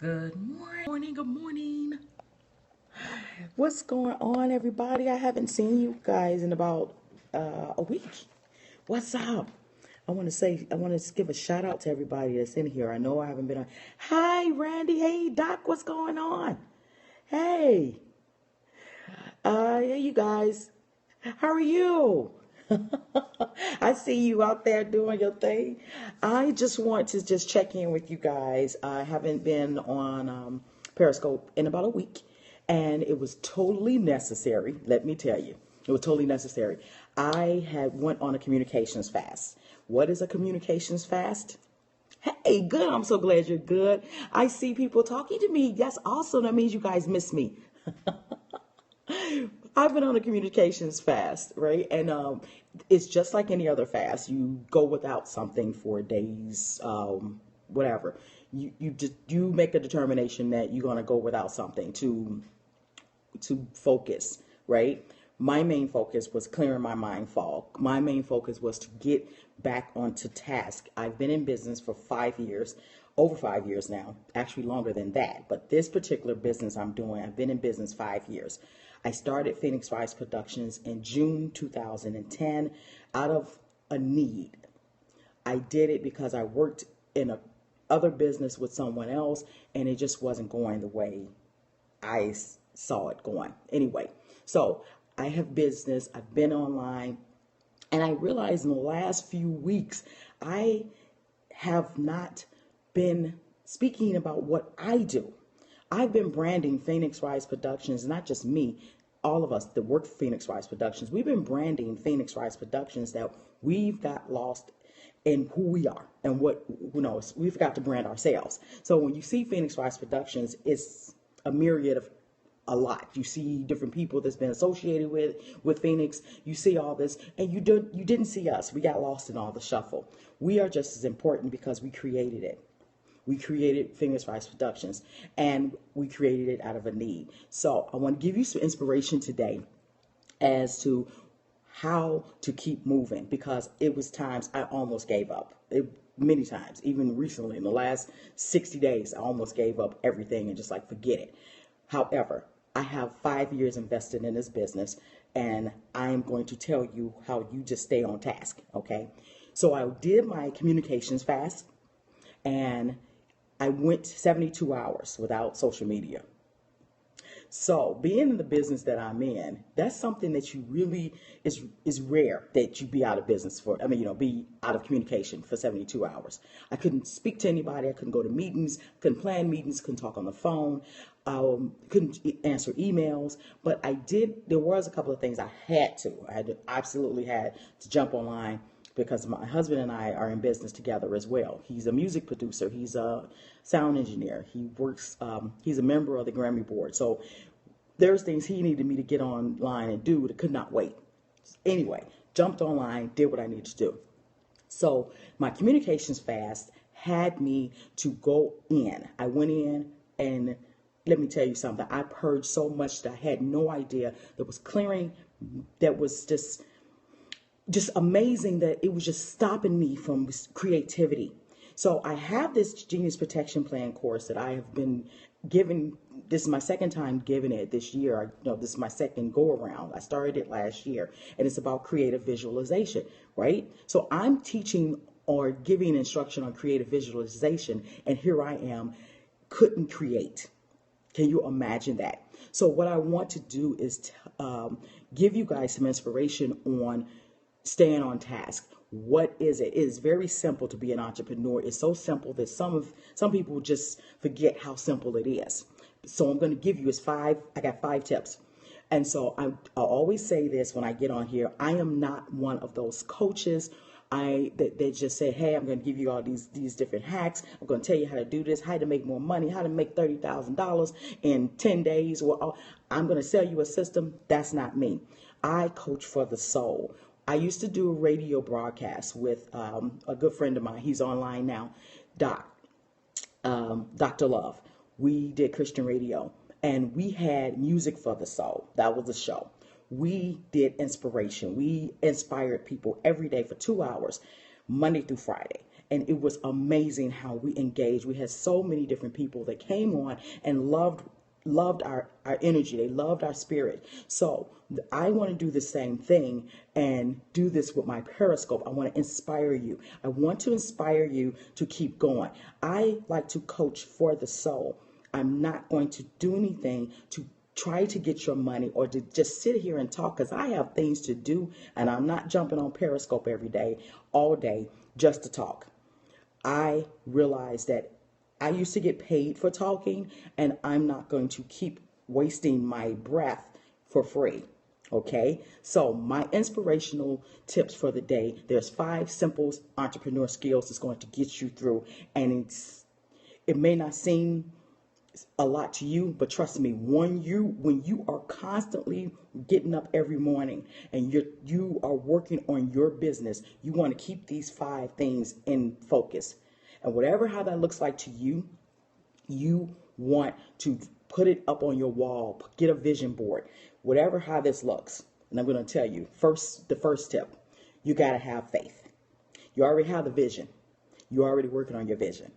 Good morning, good morning. What's going on, everybody? I haven't seen you guys in about a week. What's up? I want to give a shout out to everybody that's in here. I know I haven't been on. Hi, Randy. Hey, Doc. What's going on? Hey, hey, you guys. How are you? I see you out there doing your thing. I just want to just check in with you guys. I haven't been on Periscope in about a week, and it was totally necessary. Let me tell you, it was totally necessary. I had went on a communications fast. What is a communications fast? Hey, good. I'm so glad you're good. I see people talking to me. That's awesome. That means you guys miss me. I've been on a communications fast, right? And it's just like any other fast. You go without something for days, whatever. You make a determination that you're gonna go without something to focus, right? My main focus was clearing my mind fog. My main focus was to get back onto task. I've been in business for 5 years, over 5 years now, actually longer than that. But this particular business I'm doing, I've been in business 5 years. I started Phoenix Rise Productions in June 2010 out of a need. I did it because I worked in a other business with someone else and it just wasn't going the way I saw it going. Anyway, so I have business, I've been online, and I realized in the last few weeks, I have not been speaking about what I do. I've been branding Phoenix Rise Productions, not just me, all of us that work for Phoenix Rise Productions. We've been branding Phoenix Rise Productions that we've got lost in who we are and what, we've got to brand ourselves. So when you see Phoenix Rise Productions, it's a myriad of a lot. You see different people that's been associated with Phoenix. You see all this, and you didn't see us. We got lost in all the shuffle. We are just as important because we created it. We created Phoenix Rise Productions, and we created it out of a need. So I want to give you some inspiration today as to how to keep moving, because it was times I almost gave up. Many times, even recently in the last 60 days, I almost gave up everything and just like forget it. However, I have 5 years invested in this business, and I am going to tell you how you just stay on task. Okay. So I did my communications fast, and I went 72 hours without social media. So being in the business that I'm in, that's something that you really is rare that you be out of business for. I mean, be out of communication for 72 hours. I couldn't speak to anybody. I couldn't go to meetings, couldn't plan meetings, couldn't talk on the phone, couldn't answer emails. But I did. There was a couple of things I had to. Absolutely had to jump online because my husband and I are in business together as well. He's a music producer. He's a sound engineer. He works, he's a member of the Grammy board. So there's things he needed me to get online and do that could not wait. Anyway, jumped online, did what I needed to do. So my communications fast had me to go in. I went in, and let me tell you something. I purged so much that I had no idea that was clearing, that was just amazing, that it was just stopping me from creativity. So I have this Genius Protection Plan course that I have been giving. This is my second time giving it this year. This is my second go around. I started it last year, and it's about creative visualization, right? So I'm teaching or giving instruction on creative visualization, and here I am, couldn't create. Can you imagine that? So what I want to do is give you guys some inspiration on staying on task. What is it? It is very simple to be an entrepreneur. It's so simple that some people just forget how simple it is. So I'm going to give you I got 5 tips. And so I always say this when I get on here. I am not one of those coaches that just say, hey, I'm going to give you all these different hacks. I'm going to tell you how to do this, how to make more money, how to make $30,000 in 10 days. Or I'm going to sell you a system. That's not me. I coach for the soul. I used to do a radio broadcast with a good friend of mine. He's online now, Dr. Love. We did Christian radio, and we had music for the soul. That was the show. We did inspiration. We inspired people every day for 2 hours, Monday through Friday. and it was amazing how we engaged. We had so many different people that came on and loved our energy. They loved our spirit. So I want to do the same thing and do this with my Periscope. I want to inspire you. I want to inspire you to keep going. I like to coach for the soul. I'm not going to do anything to try to get your money or to just sit here and talk, because I have things to do, and I'm not jumping on Periscope every day, all day, just to talk. I realize that I used to get paid for talking, and I'm not going to keep wasting my breath for free. Okay, so my inspirational tips for the day, there's 5 simple entrepreneur skills that's going to get you through, and it may not seem a lot to you, but trust me, when you are constantly getting up every morning and you are working on your business, you want to keep these 5 things in focus. And whatever how that looks like to you, you want to put it up on your wall, get a vision board, whatever how this looks. And I'm going to tell you the first tip, you got to have faith. You already have the vision. You're already working on your vision.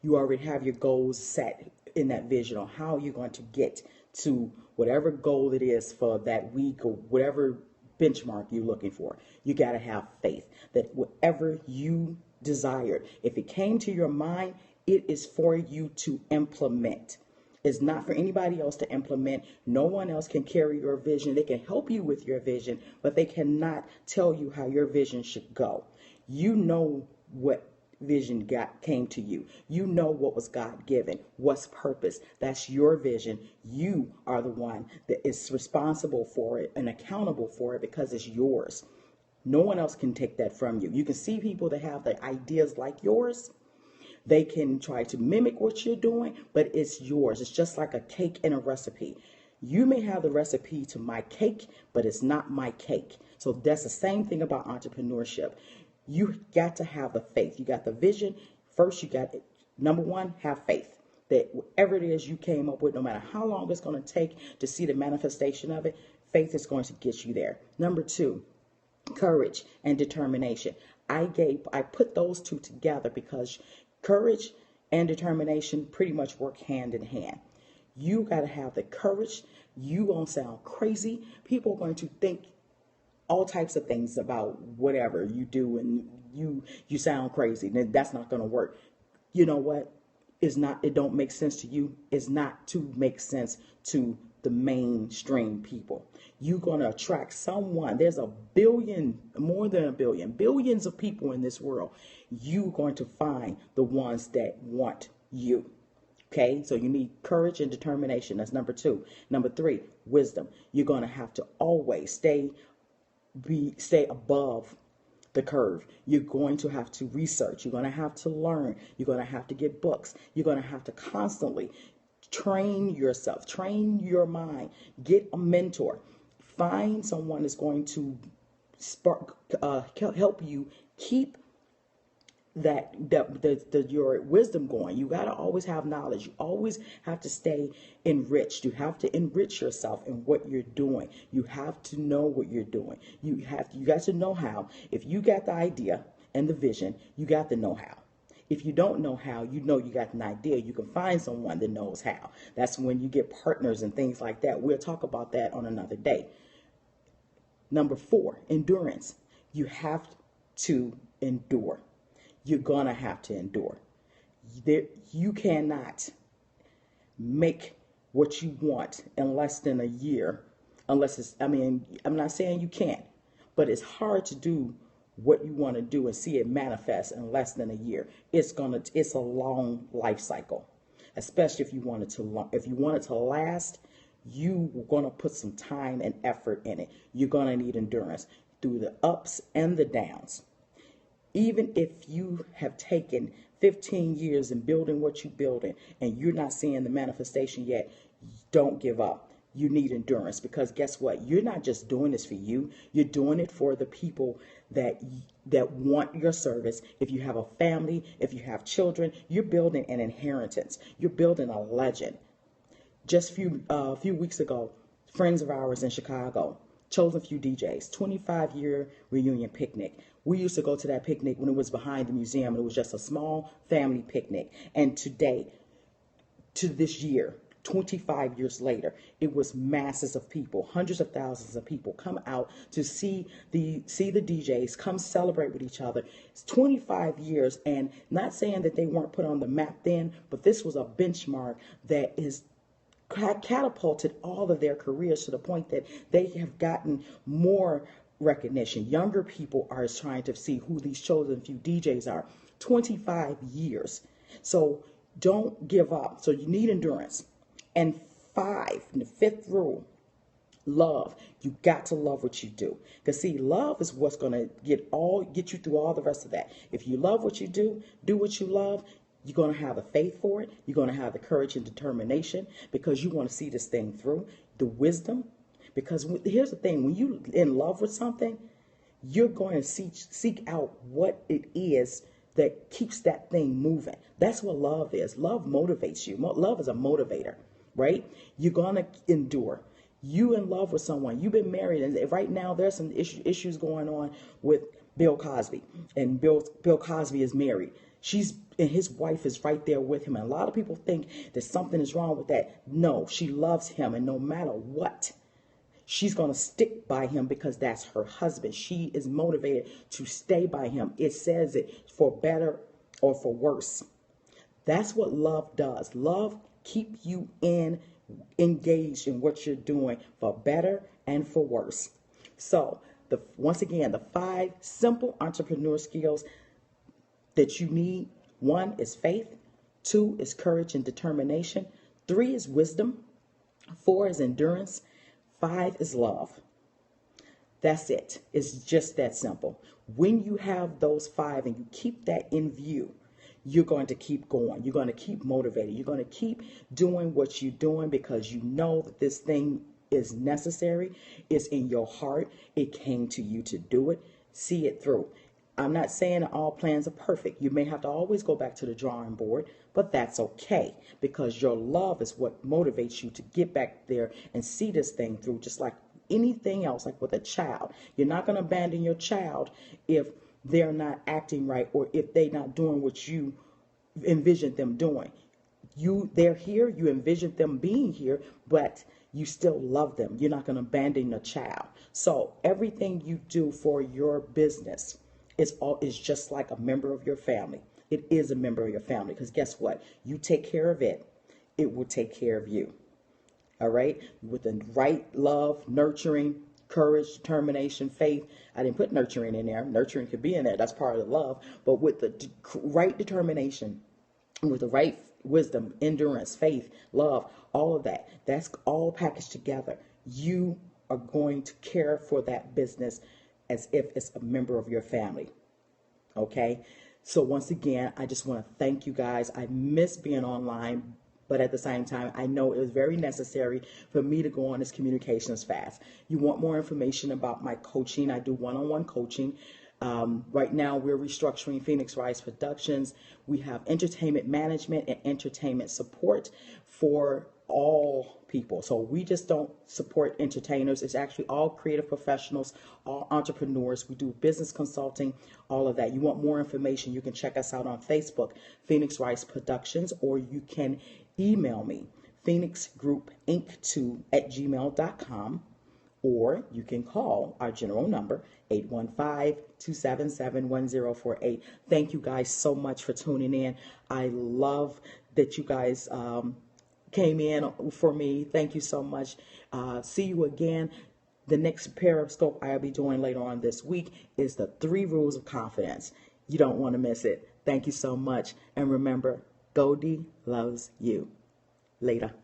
You already have your goals set in that vision on how you're going to get to whatever goal it is for that week or whatever benchmark you're looking for. You got to have faith that whatever you desired, if it came to your mind, it is for you to implement. It's not for anybody else to implement. No one else can carry your vision. They can help you with your vision, but they cannot tell you how your vision should go. You know what vision came to you. You know what was God given, what's purpose. That's your vision. You are the one that is responsible for it and accountable for it because it's yours. No one else can take that from you. You can see people that have the ideas like yours. They can try to mimic what you're doing, but it's yours. It's just like a cake and a recipe. You may have the recipe to my cake, but it's not my cake. So that's the same thing about entrepreneurship. You got to have the faith. You got the vision. First, you got, number 1, have faith that whatever it is you came up with, no matter how long it's going to take to see the manifestation of it, faith is going to get you there. Number 2, courage and determination. I put those 2 together because courage and determination pretty much work hand in hand. You got to have the courage. You won't sound crazy. People are going to think all types of things about whatever you do, and you sound crazy. That's not going to work. You know what? It don't make sense to you. It's not to make sense to the mainstream people. You're going to attract someone. There's a billion, more than a billion, billions of people in this world. You're going to find the ones that want you. Okay, so you need courage and determination. That's number 2. Number 3, wisdom. You're going to have to always stay above the curve. You're going to have to research. You're going to have to learn. You're going to have to get books. You're going to have to constantly train yourself, train your mind, get a mentor, find someone that's going to help you keep your wisdom going. You got to always have knowledge. You always have to stay enriched. You have to enrich yourself in what you're doing. You have to know what you're doing. You got to know how. If you got the idea and the vision, you got the know-how. If you don't know how, you know you got an idea. You can find someone that knows how. That's when you get partners and things like that. We'll talk about that on another day. Number 4, endurance. You have to endure. You're going to have to endure. You cannot make what you want in less than a year, I'm not saying you can't, but it's hard to do what you want to do and see it manifest in less than a year. It's a long life cycle, especially if you want it to last. You're going to put some time and effort in it. You're going to need endurance through the ups and the downs. Even if you have taken 15 years in building what you're building and you're not seeing the manifestation yet, don't give up. You need endurance, because guess what? You're not just doing this for you. You're doing it for the people that want your service. If you have a family, if you have children, you're building an inheritance. You're building a legend. Just a few weeks ago, friends of ours in Chicago chose a few DJs, 25-year reunion picnic. We used to go to that picnic when it was behind the museum, and it was just a small family picnic. And today, to this year, 25 years later, it was masses of people, hundreds of thousands of people come out to see the DJs, come celebrate with each other. It's 25 years, and not saying that they weren't put on the map then, but this was a benchmark that is catapulted all of their careers to the point that they have gotten more recognition. Younger people are trying to see who these chosen few DJs are. 25 years. So don't give up. So you need endurance. And the fifth rule, love. You got to love what you do. Because see, love is what's going to get you through all the rest of that. If you love what you do what you love, you're going to have the faith for it. You're going to have the courage and determination because you want to see this thing through. The wisdom. Because here's the thing, when you're in love with something, you're going to seek out what it is that keeps that thing moving. That's what love is. Love motivates you. Love is a motivator, right? You're going to endure. You in love with someone. You've been married, and right now there's some issues going on with Bill Cosby. And Bill Cosby is married. And his wife is right there with him. And a lot of people think that something is wrong with that. No, she loves him, and no matter what, she's going to stick by him because that's her husband. She is motivated to stay by him. It says it for better or for worse. That's what love does. Love keeps you engaged in what you're doing for better and for worse. So once again, the 5 simple entrepreneur skills that you need. 1 is faith. 2 is courage and determination. 3 is wisdom. 4 is endurance. 5 is love. That's it. It's just that simple. When you have those 5 and you keep that in view, you're going to keep going. You're going to keep motivated. You're going to keep doing what you're doing because you know that this thing is necessary. It's in your heart. It came to you to do it. See it through. I'm not saying that all plans are perfect. You may have to always go back to the drawing board, but that's okay because your love is what motivates you to get back there and see this thing through, just like anything else, like with a child. You're not going to abandon your child if they're not acting right or if they're not doing what you envisioned them doing. They're here, you envisioned them being here, but you still love them. You're not going to abandon a child. So everything you do for your business is just like a member of your family. It is a member of your family because guess what? You take care of it, it will take care of you. All right? With the right love, nurturing, courage, determination, faith. I didn't put nurturing in there. Nurturing could be in there. That's part of the love. But with the right determination, with the right wisdom, endurance, faith, love, all of that, that's all packaged together. You are going to care for that business as if it's a member of your family. Okay? So once again, I just want to thank you guys. I miss being online, but at the same time, I know it was very necessary for me to go on this communications fast. You want more information about my coaching? I do one-on-one coaching. Right now, we're restructuring Phoenix Rise Productions. We have entertainment management and entertainment support for all people. So we just don't support entertainers. It's actually all creative professionals, all entrepreneurs. We do business consulting, all of that. You want more information, you can check us out on Facebook, Phoenix Rise Productions, or you can email me, phoenixgroupinc2@gmail.com, or you can call our general number, 815-277-1048. Thank you guys so much for tuning in. I love that you guys came in for me. Thank you so much. See you again. The next Periscope I'll be doing later on this week is the 3 rules of confidence. You don't want to miss it. Thank you so much. And remember, Goldie loves you. Later.